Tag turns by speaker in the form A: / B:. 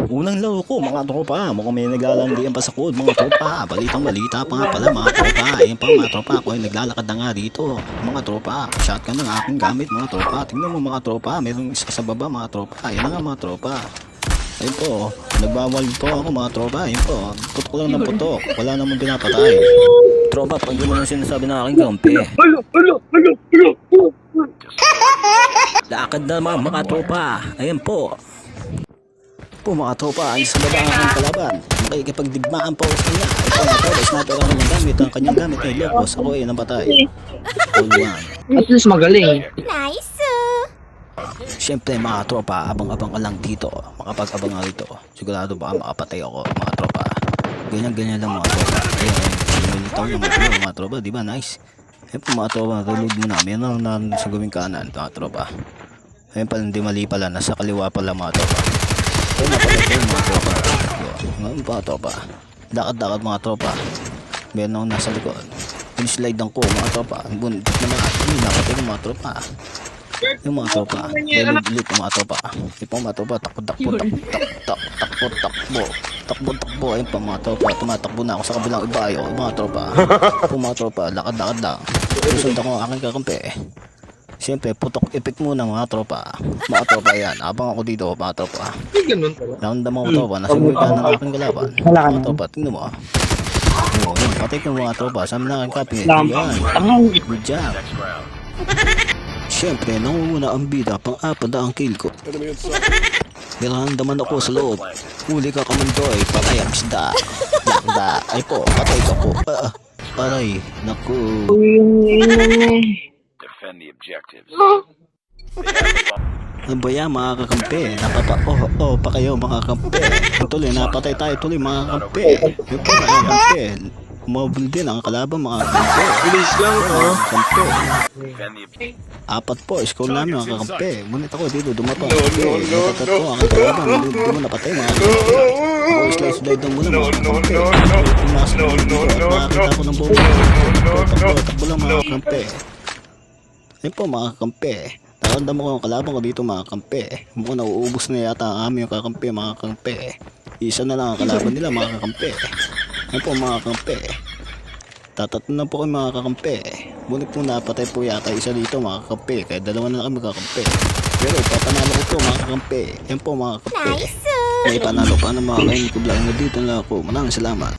A: Unang laro ko mga tropa, mukhang may naglalandian pa sa code mga tropa. Balitang balita pa nga pala mga tropa. Ayun pa mga tropa, ako ay naglalakad na nga dito mga tropa. Shotgun ng aking gamit mga tropa. Tingnan mo mga tropa, mayroong isa sa baba mga tropa. Ayun na nga mga tropa. Ayun po, nagbawal po ako mga tropa. Ayun po, putok lang ng putok. Wala namang pinapatay. Tropa, pag mo na sinasabi ng aking kampi. Lakad na mga tropa. Ayun po. Mga tropa, ay sa baba ang aking kalaban. Makikipagdigmaan pa ako sa kanya. Ito mga tropa, sniper ang kanyang gamit. Ang kanyang gamit ay locos. Ako ay napatay.
B: At least magaling.
C: Nice!
A: Siyempre mga tropa, abang-abang ka lang dito. Makapag-abang nga rito. Sigurado baka makapatay ako mga tropa. Ganyan-ganyan lang mga tropa. Ayan, sinulitaw ng mga tropa. Diba nice? Ayan po mga tropa, reload muna. Meron na sa gawing kanan mga tropa. Ayan pala, hindi mali pala. Nasa kaliwa pala mga tropa. Ayan na pala ito mga tropa. Ngayon mga tropa. Dakad-dakad mga tropa. Meron akong nasa likod. Slide ang ko mga tropa. Buntik na mga. Hindi nakapatay ng mga tropa. Yung mga tropa. Ulit yung mga tropa. Yung mga tropa. Takbo. Ayun pa mga tropa. Tumatakbo na ako sa kabilang ibayo. Mga tropa. Yung mga tropa. Lakad-lakad lang. Susunod ako ang aking kakampi. Siyempre, putok epic muna mga tropa. Mga tropa yan. Abang ako dito mga tropa. Round mga tropa. Nasa gawin ng aking galaban. Mga tropa. Tingnan mo. Yun, patay ko mga tropa. Sabi na aking kapi. Yan. Good job. Siyempre, nangunguna ang bida. Pang-apat na ang kill ko. Niraramdaman ako sa loob. Huli ka kamandoy. Patay ang isda. Lakda. Ay po, patay ka po. Aray, naku.
D: Defend the objectives.
A: Ano ba yan mga kakampi? Pa kayo mga kakampi. Tuloy, napatay tayo tuloy mga kakampi. Yung po mga kakampi. Umabol din ang kalaban mga kakampi.
B: Bilis lang
A: Kakampi.
D: Defend the objectives.
A: Apat po, score namin mga kakampi. Ngunit ako dito dumato. Natatat ko ang kalaban. Hindi mo napatay mga kakampi. Ako slide lang muna mga kakampi. Pumasok ko dito at nakakita ko ng bomba. Takbo lang mga kakampi. Ayun po mga kakampi. Nakandam ko ang kalaban ko dito mga kampi. Mukhang nauubos na yata ang aming kakampi mga kampi. Isa na lang ang kalaban nila mga kakampi. Ayun po mga kakampi. Tatatlo na po kayo mga kakampi. Ngunit po napatay po yata isa dito mga kakampi. Kaya dalawa na lang kami kakampi. Pero ipapanalo ko po mga kakampi. Ayun po mga kakampi.
C: Nice!
A: May panalo pa ng mga kain ko lang na dito na ako. Maraming salamat.